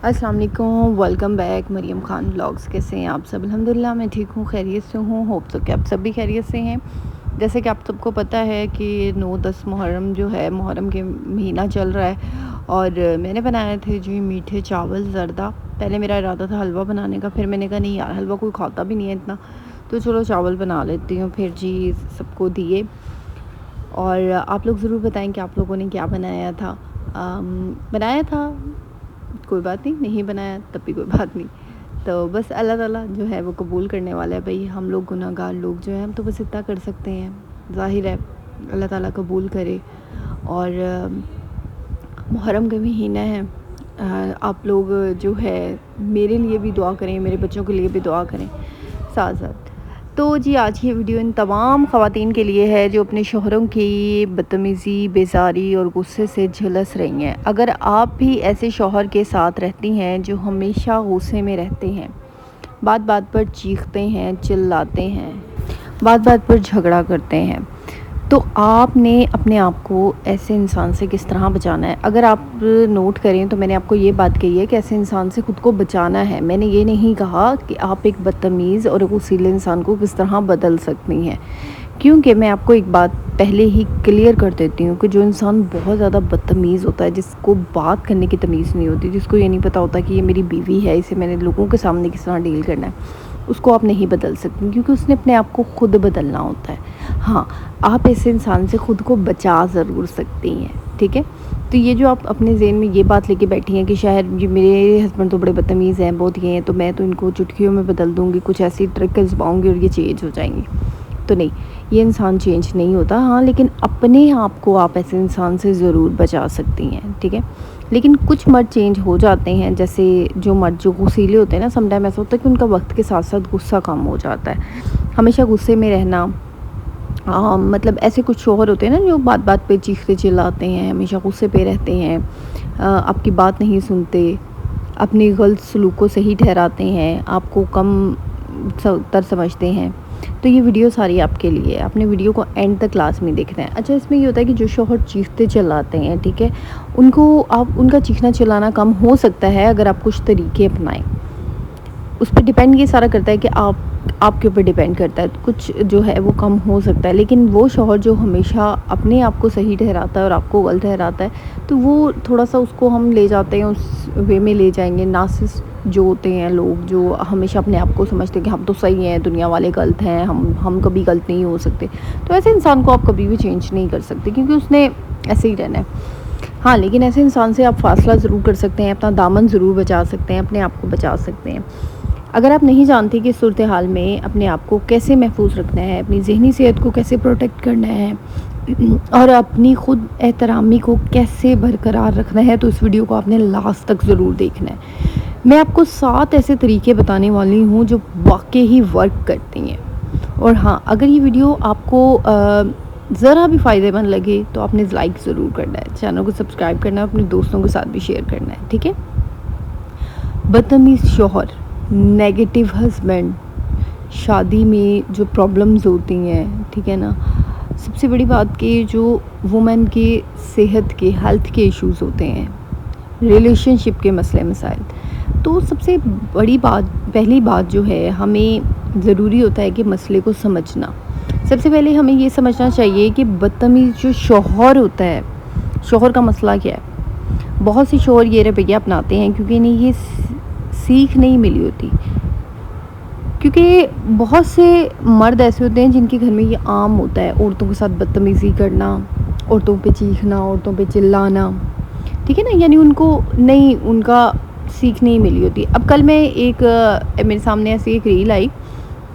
अस्सलाम वालेकुम, welcome back Mariam Khan vlogs. कैसे हैं आप सब? अल्हम्दुलिल्लाह मैं ठीक हूँ, खैरियत से हूँ। होप सो कि आप सब भी खैरियत से हैं। जैसे कि आप सबको पता है कि 9-10 मुहर्रम जो है, मुहर्रम के महीना चल रहा है और मैंने बनाए थे जी मीठे चावल ज़र्दा। पहले मेरा इरादा था हलवा बनाने का, फिर मैंने कहा नहीं यार हलवा कोई खाता भी नहीं है इतना, तो चलो चावल बना लेती हूँ। फिर जी सबको दिए और आप लोग ज़रूर बताएं कि आप लोगों ने क्या बनाया था। बनाया था कोई बात नहीं बनाया तब भी कोई बात नहीं। तो बस अल्लाह ताला जो है वो कबूल करने वाला है। भाई हम लोग गुनाहगार लोग जो हैं हम तो बस इतना कर सकते हैं, ज़ाहिर है अल्लाह ताला कबूल करे। और मुहर्रम का महीना है, आप लोग जो है मेरे लिए भी दुआ करें, मेरे बच्चों के लिए भी दुआ करें साथ साथ। तो जी आज ये वीडियो इन तमाम ख़वातीन के लिए है जो अपने शौहरों की बदतमीज़ी, बेज़ारी और गुस्से से झुलस रही हैं। अगर आप भी ऐसे शौहर के साथ रहती हैं जो हमेशा गुस्से में रहते हैं, बात बात पर चीखते हैं, चिल्लाते हैं, बात बात पर झगड़ा करते हैं, तो आपने अपने आप को ऐसे इंसान से किस तरह बचाना है। अगर आप नोट करें तो मैंने आपको ये बात कही है कि ऐसे इंसान से ख़ुद को बचाना है। मैंने ये नहीं कहा कि आप एक बदतमीज़ और एक उसीले इंसान को किस तरह बदल सकती हैं, क्योंकि मैं आपको एक बात पहले ही क्लियर कर देती हूँ कि जो इंसान बहुत ज़्यादा बदतमीज़ होता है, जिसको बात करने की तमीज़ नहीं होती, जिसको ये नहीं पता होता कि ये मेरी बीवी है, इसे मैंने लोगों के सामने किस तरह डील करना है, उसको आप नहीं बदल सकती, क्योंकि उसने अपने आप को खुद बदलना होता है। हाँ, आप ऐसे इंसान से ख़ुद को बचा ज़रूर सकती हैं, ठीक है। तो ये जो आप अपने ज़हन में ये बात लेके बैठी हैं कि शायद ये मेरे हस्बैंड तो बड़े बदतमीज़ हैं, बहुत ये हैं, तो मैं तो इनको चुटकियों में बदल दूँगी, कुछ ऐसी ट्रिक आज़माऊँगी और ये चेंज हो जाएंगी, तो नहीं, ये इंसान चेंज नहीं होता। हाँ, लेकिन अपने आप को आप ऐसे इंसान से ज़रूर बचा सकती हैं, ठीक है। लेकिन कुछ मर्द चेंज हो जाते हैं, जैसे जो मर्द जो गुस्सीले होते हैं ना, समटाइम ऐसा होता है कि उनका वक्त के साथ साथ गुस्सा कम हो जाता है। हमेशा गुस्से में रहना, मतलब ऐसे कुछ शौहर होते हैं ना जो बात बात पे चीखते चिल्लाते हैं, हमेशा गुस्से पे रहते हैं, आपकी बात नहीं सुनते, अपनी गलत सलूक को सही ठहराते हैं, आपको कम तर समझते हैं। तो ये वीडियो सारी आपके लिए है, आपने वीडियो को एंड तक क्लास में देखना है। अच्छा, इसमें ये होता है कि जो शौहर चीखते चिल्लाते हैं, ठीक है, उनका चीखना चिल्लाना कम हो सकता है अगर आप कुछ तरीके अपनाएं। उस पर डिपेंड ये सारा करता है कि आपके ऊपर डिपेंड करता है, कुछ जो है वो कम हो सकता है। लेकिन वो शौहर जो हमेशा अपने आप को सही ठहराता है और आपको गलत ठहराता है, तो वो थोड़ा सा उसको हम ले जाते हैं, उस वे में ले जाएंगे। नार्सिसिस्ट जो होते हैं लोग, जो हमेशा अपने आप को समझते हैं कि हम तो सही हैं, दुनिया वाले गलत हैं, हम कभी गलत नहीं हो सकते, तो ऐसे इंसान को आप कभी भी चेंज नहीं कर सकते, क्योंकि उसने ऐसे ही रहना है। हाँ, लेकिन ऐसे इंसान से आप फ़ासला ज़रूर कर सकते हैं, अपना दामन ज़रूर बचा सकते हैं, अपने आप को बचा सकते हैं। अगर आप नहीं जानते कि सूरत हाल में अपने आप को कैसे महफूज रखना है, अपनी ज़हनी सेहत को कैसे प्रोटेक्ट करना है और अपनी ख़ुद एहतरामी को कैसे बरकरार रखना है, तो इस वीडियो को आपने लास्ट तक ज़रूर देखना है। मैं आपको 7 ऐसे तरीके बताने वाली हूँ जो वाकई ही वर्क करती हैं। और हाँ, अगर ये वीडियो आपको ज़रा भी फ़ायदेमंद लगे तो आपने लाइक ज़रूर करना है, चैनल को सब्सक्राइब करना है, अपने दोस्तों के साथ भी शेयर करना है, ठीक है। बदतमीज़ शौहर, नेगेटिव हस्बैंड, शादी में जो प्रॉब्लम्स होती हैं, ठीक है ना, सबसे बड़ी बात कि जो वुमेन के सेहत के हेल्थ के इश्यूज़ होते हैं, रिलेशनशिप के मसले मसाइल, तो सबसे बड़ी बात, पहली बात जो है, हमें ज़रूरी होता है कि मसले को समझना। सबसे पहले हमें ये समझना चाहिए कि बदतमीज़ जो शौहर होता है, शौहर का मसला क्या है। बहुत से शौहर ये रवैया अपनाते हैं क्योंकि इन्हें ये सीख नहीं मिली होती, क्योंकि बहुत से मर्द ऐसे होते हैं जिनके घर में ये आम होता है, औरतों के साथ बदतमीज़ी करना, औरतों पे चीखना, औरतों पे चिल्लाना, ठीक है ना, यानी उनका सीख नहीं मिली होती। अब कल मैं मेरे सामने ऐसी एक रील आई,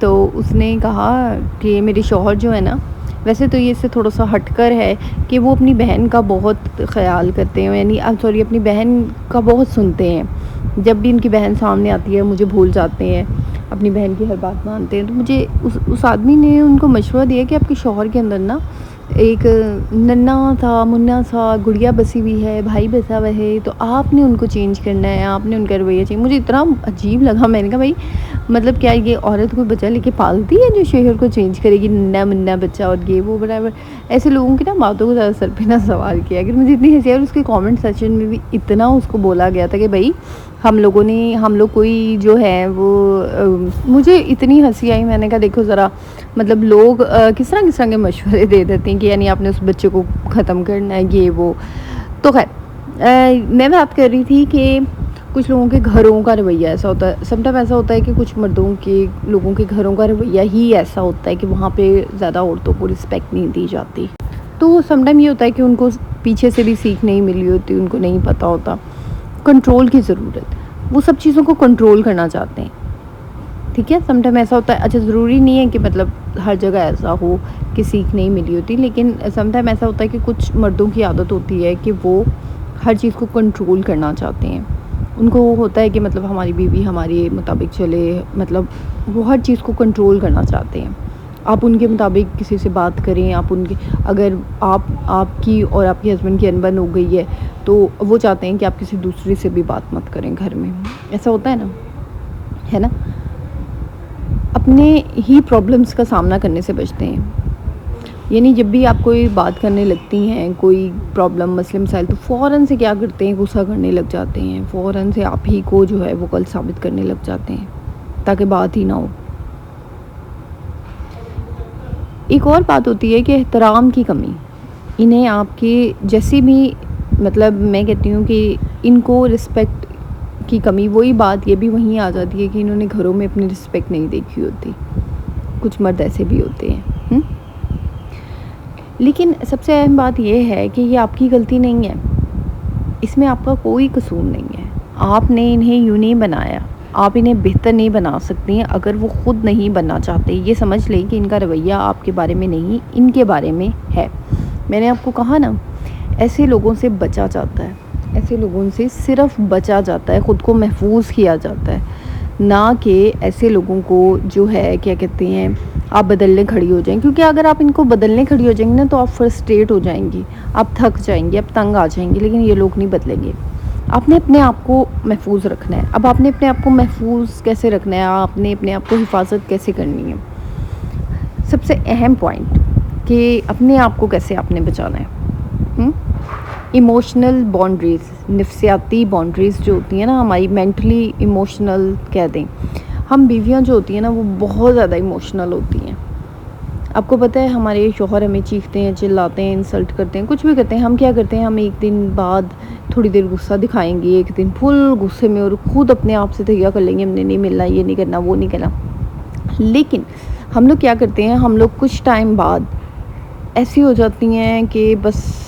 तो उसने कहा कि मेरे शौहर जो है ना, वैसे तो ये इससे थोड़ा सा हटकर है कि वो अपनी बहन का बहुत ख़याल करते हैं, यानी अपनी बहन का बहुत सुनते हैं। जब भी इनकी बहन सामने आती है मुझे भूल जाते हैं, अपनी बहन की हर बात मानते हैं। तो मुझे उस आदमी ने उनको मशवरा दिया कि आपके शौहर के अंदर ना एक नन्हा सा मुन्ना सा गुड़िया बसी हुई है, भाई बसा हुआ है, तो आपने उनको चेंज करना है, आपने उनका रवैया चेंज। मुझे इतना अजीब लगा, मैंने कहा भाई मतलब क्या ये औरत कोई बच्चा लेके पालती है जो शोहर को चेंज करेगी, नन्ना मुन्ना बच्चा और ये वो बराबर। ऐसे लोगों की ना बातों को ज़्यादा सर पे ना सवार किया। अगर मुझे इतनी हंसी आई, और उसके कमेंट सेक्शन में भी इतना उसको बोला गया था कि भाई हम लोग कोई जो है वो मुझे इतनी हंसी आई। मैंने कहा देखो ज़रा, मतलब लोग किस तरह के मशवरे दे देते हैं कि यानी आपने उस बच्चे को ख़त्म करना है, ये वो। तो खैर मैं बात कर रही थी कि कुछ लोगों के घरों का रवैया ऐसा होता है, समटाइम ऐसा होता है कि कुछ मर्दों के, लोगों के घरों का रवैया ही ऐसा होता है कि वहाँ पे ज़्यादा औरतों को रिस्पेक्ट नहीं दी जाती। तो समटाइम ये होता है कि उनको पीछे से भी सीख नहीं मिली होती, उनको नहीं पता होता कंट्रोल की ज़रूरत, वो सब चीज़ों को कंट्रोल करना चाहते हैं। ठीक है, समटाइम ऐसा होता है। अच्छा, ज़रूरी नहीं है कि मतलब हर जगह ऐसा हो कि सीख नहीं मिली होती, लेकिन समटाइम ऐसा होता है कि कुछ मर्दों की आदत होती है कि वो हर चीज़ को कंट्रोल करना चाहते हैं। उनको वो होता है कि मतलब हमारी बीवी हमारे मुताबिक चले, मतलब वो हर चीज़ को कंट्रोल करना चाहते हैं। आप उनके मुताबिक किसी से बात करें, आप उनके, अगर आपकी और आपके हस्बैंड की अनबन हो गई है तो वो चाहते हैं कि आप किसी दूसरे से भी बात मत करें घर में। ऐसा होता है ना, है ना? अपने ही प्रॉब्लम्स का सामना करने से बचते हैं। यानी जब भी आप कोई बात करने लगती हैं, कोई प्रॉब्लम मसले मसाइल, तो फ़ौरन से क्या करते हैं, गुस्सा करने लग जाते हैं। फ़ौरन से आप ही को जो है वो गलत साबित करने लग जाते हैं ताकि बात ही ना हो। एक और बात होती है कि एहतराम की कमी। इन्हें आपके जैसे भी, मतलब मैं कहती हूँ कि इनको रिस्पेक्ट की कमी, वही बात ये भी वहीं आ जाती है कि इन्होंने घरों में अपनी रिस्पेक्ट नहीं देखी होती। कुछ मर्द ऐसे भी होते हैं। लेकिन सबसे अहम बात यह है कि ये आपकी गलती नहीं है, इसमें आपका कोई कसूर नहीं है। आपने इन्हें यूँ नहीं बनाया, आप इन्हें बेहतर नहीं बना सकती हैं अगर वो ख़ुद नहीं बनना चाहते। ये समझ लें कि इनका रवैया आपके बारे में नहीं, इनके बारे में है। मैंने आपको कहा ना, ऐसे लोगों से बचा जाता है, ऐसे लोगों से सिर्फ बचा जाता है, ख़ुद को महफूज किया जाता है, ना कि ऐसे लोगों को जो है क्या कहते हैं आप बदलने खड़ी हो जाएं। क्योंकि अगर आप इनको बदलने खड़ी हो जाएंगी ना तो आप फ्रस्ट्रेट हो जाएंगी, आप थक जाएंगी, आप तंग आ जाएंगी। लेकिन ये लोग नहीं बदलेंगे। आपने अपने आप को महफूज रखना है। अब आपने अपने आप को महफूज कैसे रखना है, आपने अपने आप को हिफाजत कैसे करनी है, सबसे अहम पॉइंट कि अपने आप को कैसे आपने बचाना है। इमोशनल बाउंड्रीज़, नफ्सियाती बाउंड्रीज़ जो होती हैं ना हमारी, मेंटली इमोशनल कह दें, हम बीवियां जो होती हैं ना वो बहुत ज़्यादा इमोशनल होती हैं। आपको पता है हमारे शौहर हमें चीखते हैं, चिल्लाते हैं, इंसल्ट करते हैं, कुछ भी करते हैं। हम क्या करते हैं, हम एक दिन बाद थोड़ी देर गुस्सा दिखाएंगे, एक दिन फुल गुस्से में, और ख़ुद अपने आप से तैयार कर लेंगे हमने नहीं मिलना, ये नहीं करना, वो नहीं करना। लेकिन हम लोग क्या करते हैं, हम लोग कुछ टाइम बाद ऐसी हो जाती हैं कि बस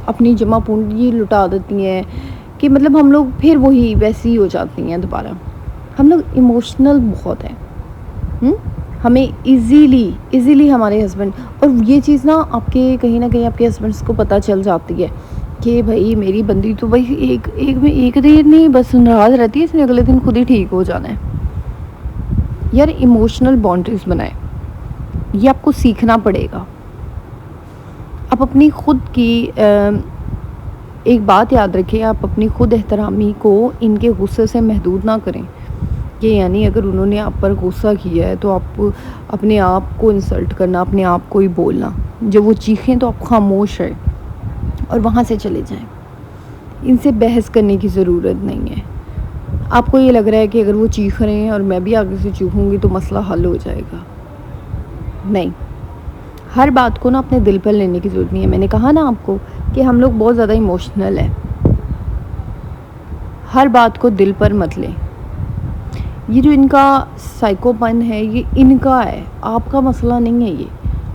अपनी जमा पूंजी लुटा देती हैं कि मतलब हम लोग फिर वही वैसी हो जाती हैं दोबारा। हम लोग इमोशनल बहुत हैं। हमें इजीली हमारे हस्बैंड, और ये चीज़ ना आपके कहीं ना कहीं आपके हस्बैंड्स को पता चल जाती है कि भाई मेरी बंदी तो भाई एक दिन नहीं बस नाराज़ रहती है, इसने अगले दिन खुद ही ठीक हो जाना है। यार इमोशनल बाउंड्रीज बनाए, ये आपको सीखना पड़ेगा। आप अपनी खुद की एक बात याद रखें, आप अपनी खुद एहतरामी को इनके गुस्से से महदूद ना करें। कि यानी अगर उन्होंने आप पर गुस्सा किया है तो आप अपने आप को इंसल्ट करना, अपने आप को ही बोलना, जब वो चीखें तो आप खामोश रहें और वहाँ से चले जाएं। इनसे बहस करने की ज़रूरत नहीं है। आपको ये लग रहा है कि अगर वो चीख रहे हैं और मैं भी आगे से चीखूँगी तो मसला हल हो जाएगा, नहीं। हर बात को ना अपने दिल पर लेने की ज़रूरत नहीं है। मैंने कहा ना आपको कि हम लोग बहुत ज़्यादा इमोशनल हैं। हर बात को दिल पर मत लें। ये जो इनका साइकोपन है ये इनका है, आपका मसला नहीं है ये।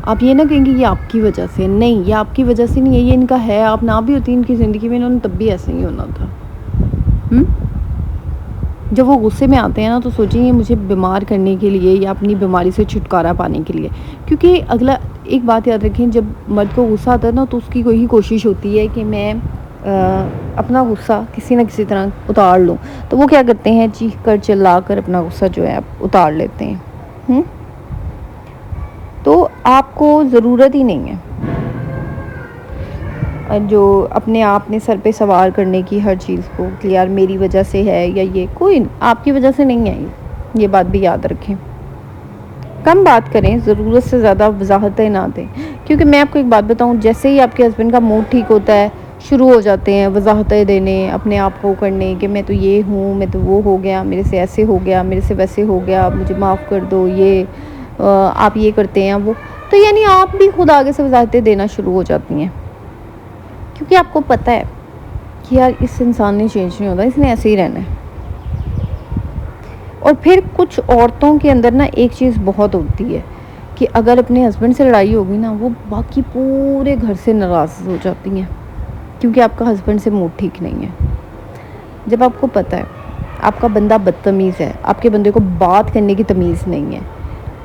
आप ये ना कहेंगे ये आपकी वजह से, नहीं, ये आपकी वजह से नहीं है, ये इनका है। आप ना भी होती इनकी ज़िंदगी में, इन्होंने तब भी ऐसे ही होना था। जब वो गुस्से में आते हैं ना तो सोचिए मुझे बीमार करने के लिए या अपनी बीमारी से छुटकारा पाने के लिए। क्योंकि अगला एक बात याद रखें, जब मर्द को गुस्सा आता है ना तो उसकी कोई कोशिश होती है कि मैं अपना गुस्सा किसी न किसी तरह उतार लूँ। तो वो क्या करते हैं, चीख कर चिल्ला कर अपना गुस्सा जो है उतार लेते हैं। तो आपको ज़रूरत ही नहीं है जो अपने आप ने सर पे सवार करने की हर चीज़ को कि यार मेरी वजह से है या ये, कोई आपकी वजह से नहीं है। ये बात भी याद रखें। कम बात करें, ज़रूरत से ज़्यादा वजाहतें ना दें, क्योंकि मैं आपको एक बात बताऊं, जैसे ही आपके हस्बैंड का मूड ठीक होता है, शुरू हो जाते हैं वजाहतें देने, अपने आप को करने कि मैं तो ये हूँ, मैं तो वो हो गया, मेरे से ऐसे हो गया, मेरे से वैसे हो गया, मुझे माफ़ कर दो, ये आप ये करते हैं वो। तो यानी आप भी खुद आगे से वजाहतें देना शुरू हो जाती हैं, क्योंकि आपको पता है कि यार इस इंसान ने चेंज नहीं होता, इसने ऐसे ही रहना है। और फिर कुछ औरतों के अंदर ना एक चीज़ बहुत होती है कि अगर अपने हस्बैंड से लड़ाई होगी ना, वो बाकी पूरे घर से नाराज़ हो जाती हैं, क्योंकि आपका हस्बैंड से मूड ठीक नहीं है। जब आपको पता है आपका बंदा बदतमीज़ है, आपके बंदे को बात करने की तमीज़ नहीं है,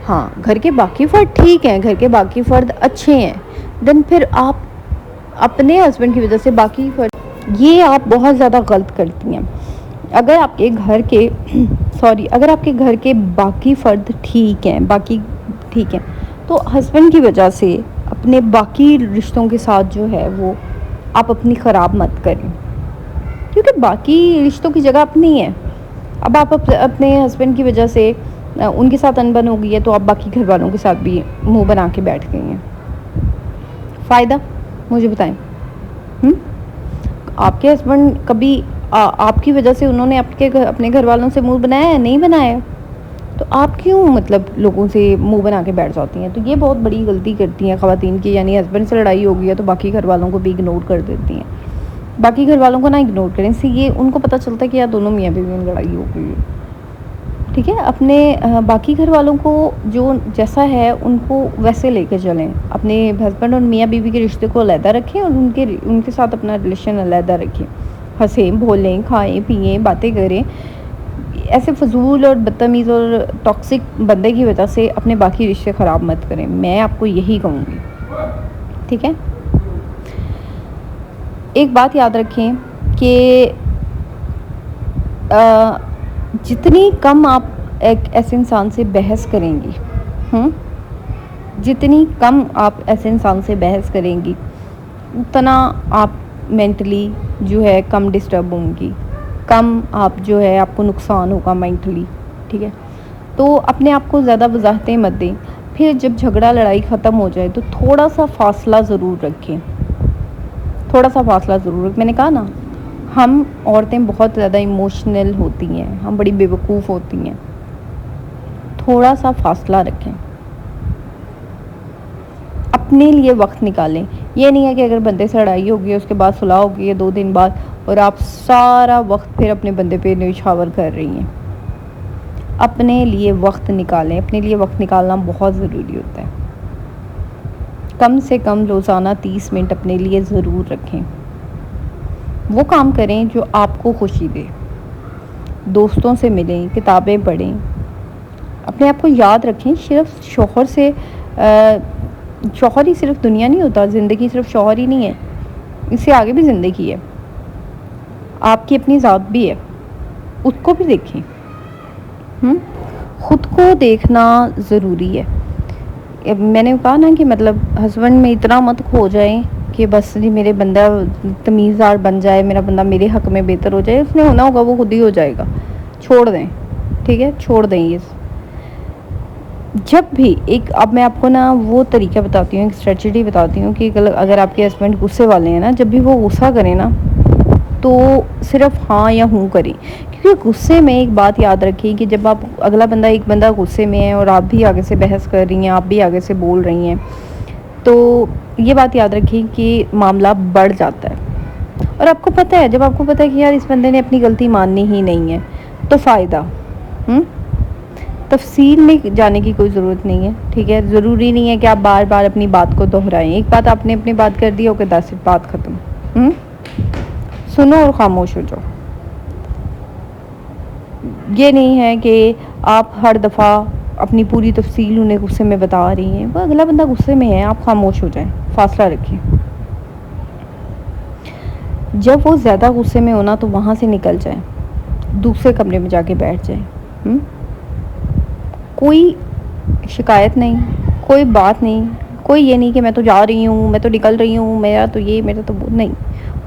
हाँ घर के बाकी फ़र्द ठीक हैं, घर के बाकी फ़र्द अच्छे हैं, देन फिर आप अपने हस्बैंड की वजह से बाकी फ़र्द, ये आप बहुत ज़्यादा गलत करती हैं। अगर आपके घर के अगर आपके घर के बाकी फ़र्द ठीक हैं, बाकी ठीक हैं, तो हस्बैंड की वजह से अपने बाकी रिश्तों के साथ जो है वो आप अपनी ख़राब मत करें, क्योंकि बाकी रिश्तों की जगह अपनी है। अब आप अपने हस्बैंड की वजह से उनके साथ अनबन हो गई है, तो आप बाकी घर वालों के साथ भी मुंह बना के बैठ गई हैं। फ़ायदा मुझे बताएं। आपके हस्बैंड कभी आपकी वजह से उन्होंने अपने घर वालों से मुंह बनाया है? नहीं बनाया। तो आप क्यों मतलब लोगों से मुंह बना के बैठ जाती हैं? तो ये बहुत बड़ी गलती करती हैं ख़वातीन की, यानी हस्बैंड से लड़ाई हो गई है तो बाकी घर वालों को भी इग्नोर कर देती हैं। बाकी घर वालों को ना इग्नोर करें, इससे ये उनको पता चलता है कि यार दोनों मियाँ बीवी में लड़ाई हो गई है, ठीक है। अपने बाकी घर वालों को जो जैसा है उनको वैसे लेके चलें, अपने हस्बैंड और मियाँ बीवी के रिश्ते को अलहदा रखें और उनके साथ अपना रिलेशन अलहदा रखें। हंसें, भोलें, खाएं पिएं, बातें करें। ऐसे फजूल और बदतमीज़ और टॉक्सिक बंदे की वजह से अपने बाकी रिश्ते ख़राब मत करें, मैं आपको यही कहूँगी, ठीक है। एक बात याद रखें कि जितनी कम आप एक ऐसे इंसान से बहस करेंगी, जितनी कम आप ऐसे इंसान से बहस करेंगी, उतना आप मेंटली जो है कम डिस्टर्ब होंगी, कम आप जो है आपको नुकसान होगा मेंटली, ठीक है। तो अपने आप को ज़्यादा वजाहतें मत दें। फिर जब झगड़ा लड़ाई ख़त्म हो जाए तो थोड़ा सा फ़ासला ज़रूर रखें, थोड़ा सा फ़ासला ज़रूर। मैंने कहा ना, हम औरतें बहुत ज़्यादा इमोशनल होती हैं, हम बड़ी बेवकूफ़ होती हैं, थोड़ा सा फ़ासला रखें, अपने लिए वक्त निकालें। ये नहीं है कि अगर बंदे से लड़ाई होगी उसके बाद सुलह होगी 2 दिन बाद और आप सारा वक्त फिर अपने बंदे पे न्यौछावर कर रही हैं। अपने लिए वक्त निकालें, अपने लिए वक्त निकालना बहुत ज़रूरी होता है। कम से कम रोज़ाना 30 मिनट अपने लिए ज़रूर रखें। वो काम करें जो आपको खुशी दे, दोस्तों से मिलें, किताबें पढ़ें, अपने आप को याद रखें। सिर्फ शौहर ही सिर्फ दुनिया नहीं होता, ज़िंदगी सिर्फ शौहर ही नहीं है, इससे आगे भी ज़िंदगी है, आपकी अपनी ज़ात भी है, उसको भी देखें। ख़ुद को देखना ज़रूरी है। मैंने कहा ना कि मतलब हस्बैंड में इतना मत खो जाए कि बस जी मेरे बंदा तमीज़दार बन जाए, मेरा बंदा मेरे हक़ में बेहतर हो जाए, उसने होना होगा वो खुद ही हो जाएगा, छोड़ दें, ठीक है, छोड़ दें ये। जब भी एक, अब मैं आपको ना वो तरीका बताती हूँ, एक स्ट्रेटजी बताती हूँ कि अगर आपके हस्बैंड गुस्से वाले हैं ना, जब भी वो गुस्सा करें ना तो सिर्फ हाँ या हूँ करें। क्योंकि गुस्से में एक बात याद रखें कि जब आप एक बंदा गुस्से में है और आप भी आगे से बहस कर रही हैं, आप भी आगे से बोल रही हैं, तो ये बात याद रखें कि मामला बढ़ जाता है। और आपको पता है, जब आपको पता है कि यार इस बंदे ने अपनी गलती माननी ही नहीं है, तो फ़ायदा, तफसील में जाने की कोई ज़रूरत नहीं है, ठीक है। ज़रूरी नहीं है कि आप बार बार अपनी बात को दोहराएं। एक बात आपने अपनी बात कर दी, ओके दैट्स इट, बात ख़त्म। सुनो और ख़ामोश हो जाओ। ये नहीं है कि आप हर दफ़ा अपनी पूरी तफसील उन्हें गुस्से में बता रही हैं। वो अगला बंदा गुस्से में है, आप खामोश हो जाएं, फासला रखें। जब वो ज़्यादा गुस्से में होना तो वहाँ से निकल जाएं, दूसरे कमरे में जाके बैठ जाएं। कोई शिकायत नहीं, कोई बात नहीं, कोई ये नहीं कि मैं तो जा रही हूँ, मैं तो निकल रही हूँ, मेरा तो ये, मेरा तो वो नहीं।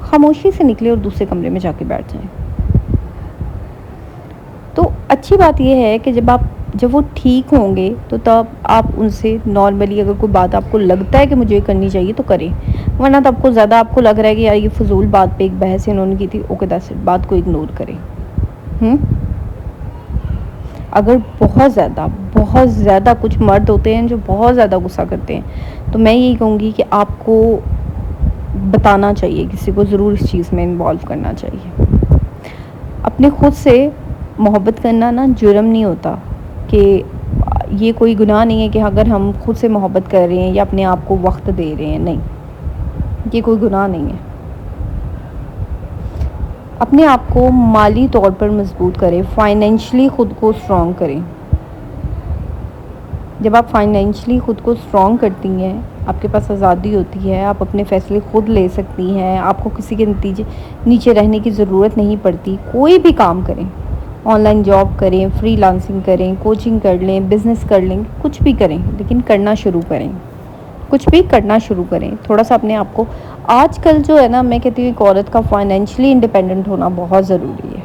खामोशी से निकले और दूसरे कमरे में जाके बैठ जाएं। तो अच्छी बात ये है कि जब वो ठीक होंगे तो तब आप उनसे नॉर्मली अगर कोई बात आपको लगता है कि मुझे ये करनी चाहिए तो करें, वरना तो आपको ज़्यादा आपको लग रहा है कि यार ये फ़िज़ूल बात पे एक बहस इन्होंने की थी, ओके दैट्स इट, बात को इग्नोर करें। अगर बहुत ज़्यादा कुछ मर्द होते हैं जो बहुत ज़्यादा गुस्सा करते हैं, तो मैं यही कहूँगी कि आपको बताना चाहिए, किसी को ज़रूर इस चीज़ में इन्वॉल्व करना चाहिए। अपने खुद से मोहब्बत करना ना जुर्म नहीं होता, कि ये कोई गुनाह नहीं है कि अगर हम खुद से मोहब्बत कर रहे हैं या अपने आप को वक्त दे रहे हैं, नहीं, ये कोई गुनाह नहीं है। अपने आप को माली तौर पर मजबूत करें, फाइनेंशियली ख़ुद को स्ट्रॉन्ग करें। जब आप फाइनेंशियली ख़ुद को स्ट्रॉन्ग करती हैं, आपके पास आज़ादी होती है, आप अपने फ़ैसले ख़ुद ले सकती हैं, आपको किसी के नीचे रहने की ज़रूरत नहीं पड़ती। कोई भी काम करें, ऑनलाइन जॉब करें, फ्रीलांसिंग करें, कोचिंग कर लें, बिज़नेस कर लें, कुछ भी करें, लेकिन करना शुरू करें, कुछ भी करना शुरू करें। थोड़ा सा अपने आप को, आजकल जो है ना, मैं कहती हूँ एक औरत का फाइनेंशियली इंडिपेंडेंट होना बहुत ज़रूरी है।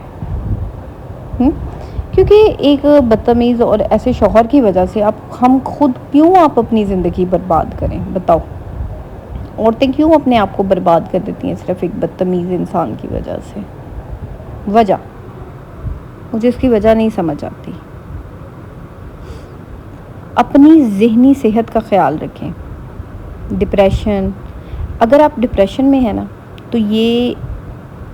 क्योंकि एक बदतमीज़ और ऐसे शौहर की वजह से हम खुद क्यों आप अपनी ज़िंदगी बर्बाद करें, बताओ। औरतें क्यों अपने आप को बर्बाद कर देती हैं सिर्फ एक बदतमीज़ इंसान की वजह से। मुझे इसकी वजह नहीं समझ आती। अपनी ज़हनी सेहत का ख्याल रखें। डिप्रेशन, अगर आप डिप्रेशन में हैं ना, तो ये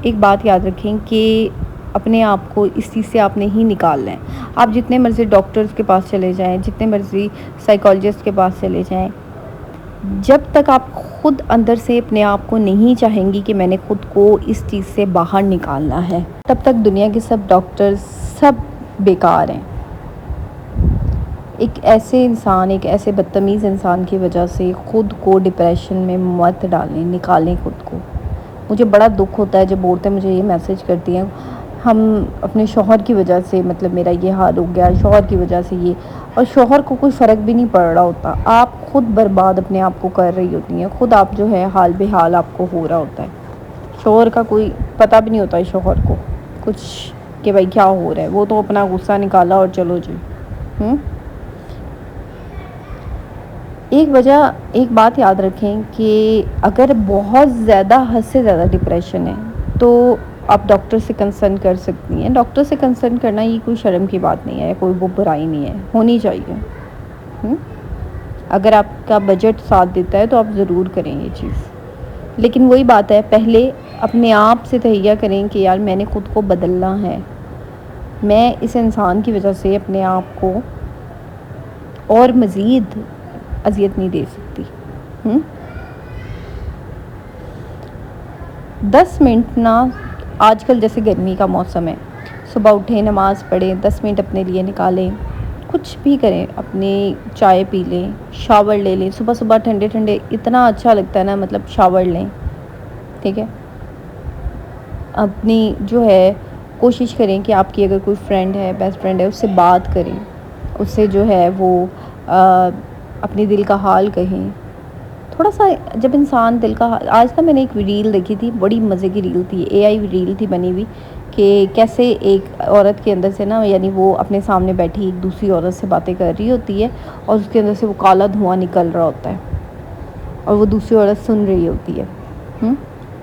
एक बात याद रखें कि अपने आप को इस चीज़ से आपने ही निकालना है। आप जितने मर्ज़ी डॉक्टर्स के पास चले जाएं, जितने मर्ज़ी साइकोलॉजिस्ट के पास चले जाएं, जब तक आप खुद अंदर से अपने आप को नहीं चाहेंगी कि मैंने खुद को इस चीज़ से बाहर निकालना है, तब तक दुनिया के सब डॉक्टर्स सब बेकार हैं। एक ऐसे बदतमीज़ इंसान की वजह से ख़ुद को डिप्रेशन में मत डालें, निकालें खुद को। मुझे बड़ा दुख होता है जब औरतें मुझे ये मैसेज करती हैं, हम अपने शौहर की वजह से, मतलब मेरा ये हाल हो गया, शौहर की वजह से ये, और शौहर को कोई फ़र्क भी नहीं पड़ रहा होता। आप खुद बर्बाद अपने आप को कर रही होती हैं, खुद आप जो है हाल बेहाल आपको हो रहा होता है। शौहर का कोई पता भी नहीं होता है शौहर को कुछ कि भाई क्या हो रहा है, वो तो अपना गुस्सा निकाला और चलो जी। एक बात याद रखें कि अगर बहुत ज़्यादा, हद से ज़्यादा डिप्रेशन है, तो आप डॉक्टर से कंसर्न कर सकती हैं। डॉक्टर से कंसर्न करना ये कोई शर्म की बात नहीं है, कोई वो बुराई नहीं है, होनी चाहिए। अगर आपका बजट साथ देता है तो आप ज़रूर करें ये चीज़। लेकिन वही बात है, पहले अपने आप से तहैया करें कि यार मैंने ख़ुद को बदलना है, मैं इस इंसान की वजह से अपने आप को और मज़ीद अज़ियत नहीं दे सकती। 10 मिनट ना, आजकल जैसे गर्मी का मौसम है, सुबह उठें, नमाज़ पढ़ें, 10 मिनट अपने लिए निकालें, कुछ भी करें, अपनी चाय पी लें, शावर ले लें। सुबह सुबह ठंडे ठंडे इतना अच्छा लगता है ना, मतलब शावर लें, ठीक है। अपनी जो है कोशिश करें कि आपकी अगर कोई फ्रेंड है, बेस्ट फ्रेंड है, उससे बात करें, उससे जो है वो अपने दिल का हाल कहें। थोड़ा सा जब इंसान दिल का हाल, आज ना मैंने एक रील देखी थी, बड़ी मज़े की रील थी, AI रील थी बनी हुई, कि कैसे एक औरत के अंदर से ना, यानी वो अपने सामने बैठी एक दूसरी औरत से बातें कर रही होती है और उसके अंदर से वो काला धुआं निकल रहा होता है और वो दूसरी औरत सुन रही होती है।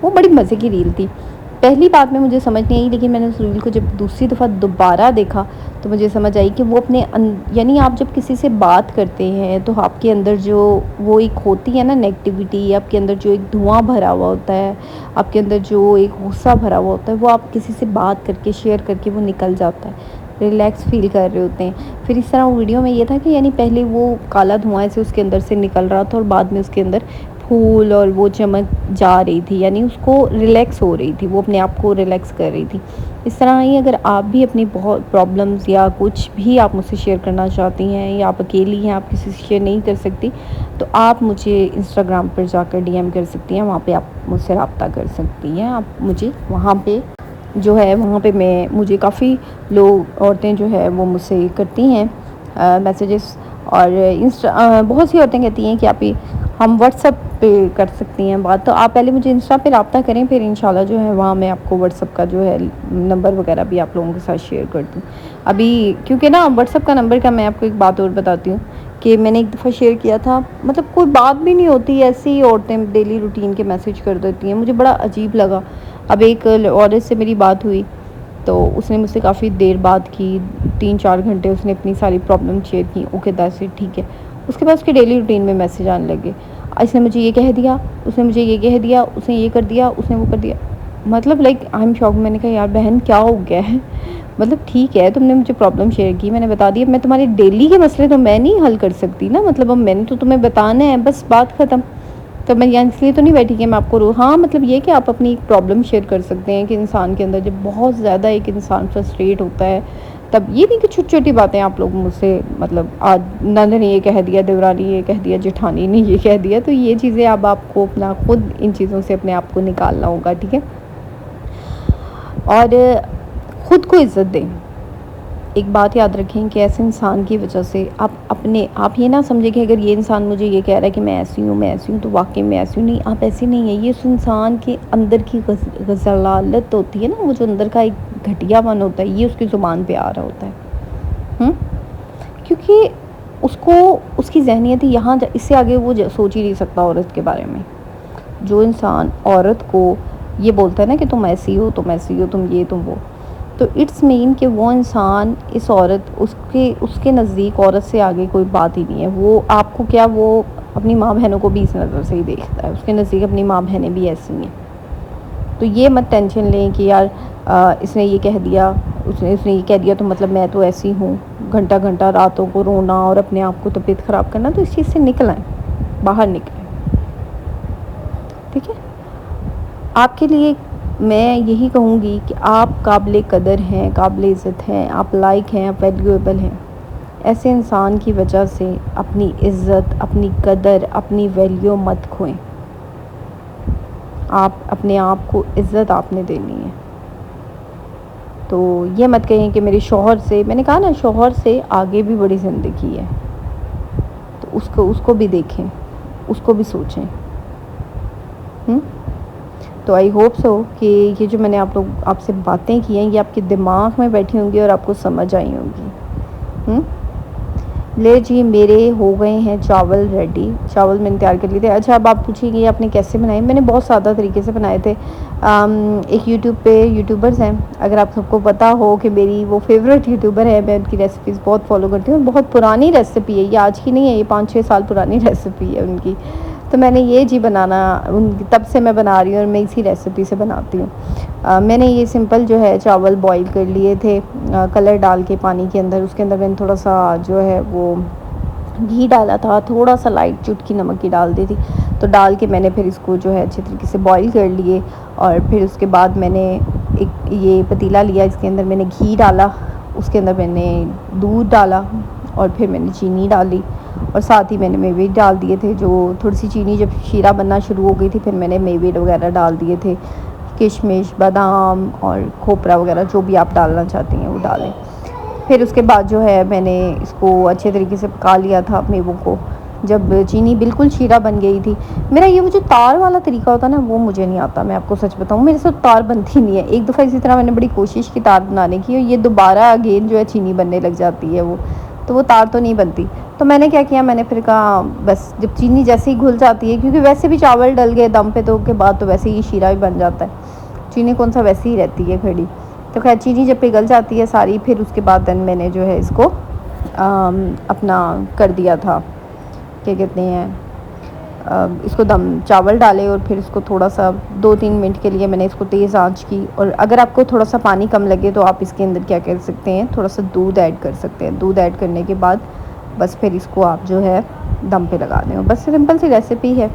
वो बड़ी मज़े की रील थी। पहली बात में मुझे समझ नहीं आई, लेकिन मैंने उस रील को जब दूसरी दफ़ा दोबारा देखा तो मुझे समझ आई कि वो अपने यानी आप जब किसी से बात करते हैं तो आपके अंदर जो वो एक होती है ना नेगेटिविटी, आपके अंदर जो एक धुआं भरा हुआ होता है, आपके अंदर जो एक गुस्सा भरा हुआ होता है, वो आप किसी से बात करके, शेयर करके वो निकल जाता है, रिलैक्स फील कर रहे होते हैं। फिर इस तरह वो वीडियो में ये था कि यानी पहले वो काला धुआं ऐसे उसके अंदर से निकल रहा था और बाद में उसके अंदर फूल और वो चमक जा रही थी, यानी उसको रिलैक्स हो रही थी, वो अपने आप को रिलैक्स कर रही थी। इस तरह ही अगर आप भी अपनी बहुत प्रॉब्लम्स या कुछ भी आप मुझसे शेयर करना चाहती हैं, या आप अकेली हैं, आप किसी से शेयर नहीं कर सकती, तो आप मुझे इंस्टाग्राम पर जाकर DM कर सकती हैं, वहाँ पे आप मुझसे रब्ता कर सकती हैं। आप मुझे वहाँ पे जो है, वहाँ पे मुझे काफ़ी लोग, औरतें जो है वो मुझसे करती हैं मैसेजेस, और बहुत सी औरतें कहती हैं कि हम व्हाट्सएप पे कर सकती हैं बात। तो आप पहले मुझे इंस्टा पे रब्ता करें, फिर इंशाल्लाह जो है वहाँ मैं आपको व्हाट्सएप का जो है नंबर वगैरह भी आप लोगों के साथ शेयर कर दूँ। अभी क्योंकि ना व्हाट्सएप का नंबर का मैं आपको एक बात और बताती हूँ कि मैंने एक दफ़ा शेयर किया था, मतलब कोई बात भी नहीं होती, ऐसे ही औरतें डेली रूटीन के मैसेज कर देती हैं, मुझे बड़ा अजीब लगा। अब एक औरत से मेरी बात हुई, तो उसने मुझसे काफ़ी देर बात की, 3-4 घंटे उसने अपनी सारी प्रॉब्लम शेयर की। ओके दैट्स इट, ठीक है। उसके बाद उसके डेली रूटीन में मैसेज आने लगे, इसने मुझे ये कह दिया, उसने मुझे ये कह दिया, उसने ये कर दिया, उसने वो कर दिया। मतलब लाइक आई एम शॉक्ड। मैंने कहा यार बहन क्या हो गया है? मतलब ठीक है तुमने मुझे प्रॉब्लम शेयर की, मैंने बता दिया, मैं तुम्हारे डेली के मसले तो मैं नहीं हल कर सकती ना, मतलब अब मैंने तो तुम्हें बताना है, बस बात ख़त्म। तो मैं यहाँ इसलिए तो नहीं बैठी कि मैं आपको हाँ मतलब ये कि आप अपनी एक प्रॉब्लम शेयर कर सकते हैं कि इंसान के अंदर जब बहुत ज़्यादा एक इंसान फ्रस्ट्रेट होता है, तब ये नहीं कि छोटी छोटी बातें आप लोग मुझसे, मतलब आज नंद ने ये कह दिया, देवरानी ये कह दिया, जेठानी ने ये कह दिया, तो ये चीज़ें अब आपको अपना खुद इन चीज़ों से अपने आप को निकालना होगा, ठीक है। और ख़ुद को इज़्ज़त दें। एक बात याद रखें कि ऐसे इंसान की वजह से आप ये ना समझें कि अगर ये इंसान मुझे ये कह रहा है कि मैं ऐसी हूँ तो वाकई में ऐसी हूँ, नहीं, आप ऐसी नहीं है। ये उस इंसान के अंदर की गज़लालत होती है ना, वो जो अंदर का एक घटियापन होता है, ये उसकी ज़ुबान पे आ रहा होता है। क्योंकि उसको उसकी ज़हनियत ही यहाँ इससे आगे वो सोच ही नहीं सकता औरत के बारे में। जो इंसान औरत को ये बोलता है ना कि तुम ऐसी हो, तुम ऐसी हो, तुम ये तुम वो, तो इट्स मीन कि वो इंसान इस औरत उसके नज़दीक औरत से आगे कोई बात ही नहीं है। वो आपको क्या, वो अपनी माँ बहनों को भी इस नज़र से ही देखता है, उसके नज़दीक अपनी माँ बहनें भी ऐसी हैं। तो ये मत टेंशन लें कि यार इसने ये कह दिया, उसने ये कह दिया तो मतलब मैं तो ऐसी हूँ। घंटा घंटा रातों को रोना और अपने आप को तबीयत ख़राब करना, तो इस चीज़ से निकल आएँ, बाहर निकलें, ठीक है। आपके लिए मैं यही कहूँगी कि आप काबिल कदर हैं, काबिल इज़्ज़त हैं, आप लायक हैं, आप वैल्यूएबल हैं। ऐसे इंसान की वजह से अपनी इज़्ज़त, अपनी कदर, अपनी वैल्यू मत खोएं। आप अपने आप को इज़्ज़त आपने देनी है। तो ये मत कहें कि मेरे शौहर से, मैंने कहा ना शौहर से आगे भी बड़ी ज़िंदगी है, तो उसको भी देखें, उसको भी सोचें। तो आई होप सो कि ये जो मैंने आपसे बातें की हैं, ये आपके दिमाग में बैठी होंगी और आपको समझ आई होंगी। ले जी, मेरे हो गए हैं चावल रेडी। चावल मैंने तैयार कर लिए थे। अच्छा, अब आप पूछिए आपने कैसे बनाए। मैंने बहुत सादा तरीके से बनाए थे। एक यूट्यूब पे यूट्यूबर्स हैं, अगर आप सबको पता हो कि मेरी वो फेवरेट यूट्यूबर है, मैं उनकी रेसिपीज़ बहुत फॉलो करती हूँ। बहुत पुरानी रेसिपी है ये, आज की नहीं है, ये 5-6 साल पुरानी रेसिपी है उनकी। तो मैंने ये जी बनाना तब से मैं बना रही हूँ और मैं इसी रेसिपी से बनाती हूँ। मैंने ये सिंपल जो है चावल बॉईल कर लिए थे, कलर डाल के पानी के अंदर। उसके अंदर मैंने थोड़ा सा जो है वो घी डाला था, थोड़ा सा लाइट चुटकी नमक की डाल दी थी। तो डाल के मैंने फिर इसको जो है अच्छे तरीके से बॉईल कर लिए। और फिर उसके बाद मैंने एक ये पतीला लिया, इसके अंदर मैंने घी डाला, उसके अंदर मैंने दूध डाला और फिर मैंने चीनी डाली और साथ ही मैंने मेवे डाल दिए थे। जो थोड़ी सी चीनी जब शीरा बनना शुरू हो गई थी, फिर मैंने मेवे वगैरह डाल दिए थे, किशमिश, बादाम और खोपरा वगैरह जो भी आप डालना चाहती हैं वो डालें। फिर उसके बाद जो है मैंने इसको अच्छे तरीके से पका लिया था मेवों को। जब चीनी बिल्कुल शीरा बन गई थी, मेरा ये वो जो तार वाला तरीका होता है ना, वो मुझे नहीं आता। मैं आपको सच बताऊँ, मेरे से तार बनती नहीं है। एक दफ़ा इसी तरह मैंने बड़ी कोशिश की तार बनाने की, और ये दोबारा अगेन जो है चीनी बनने लग जाती है वो तार तो नहीं बनती। तो मैंने क्या किया, मैंने फिर कहा बस जब चीनी जैसे ही घुल जाती है, क्योंकि वैसे भी चावल डल गए दम पे, तो के बाद तो वैसे ही शीरा भी बन जाता है, चीनी कौन सा वैसे ही रहती है खड़ी। तो खैर चीनी जब पिघल जाती है सारी, फिर उसके बाद देन मैंने जो है इसको अपना कर दिया था, क्या कहते हैं, इसको दम चावल डाले और फिर इसको थोड़ा सा 2-3 मिनट के लिए मैंने इसको तेज़ आंच की। और अगर आपको थोड़ा सा पानी कम लगे तो आप इसके अंदर क्या कर सकते हैं, थोड़ा सा दूध ऐड कर सकते हैं। दूध ऐड करने के बाद बस फिर इसको आप जो है दम पे लगा दें। बस सिंपल सी रेसिपी है।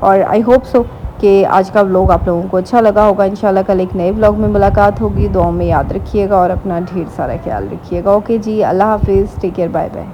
और आई होप सो कि आज का व्लॉग आप लोगों को अच्छा लगा होगा। इंशाल्लाह कल एक नए व्लॉग में मुलाकात होगी। दुआओं में याद रखिएगा और अपना ढेर सारा ख्याल रखिएगा। ओके जी, अल्लाह हाफिज़, टेक केयर, बाय बाय।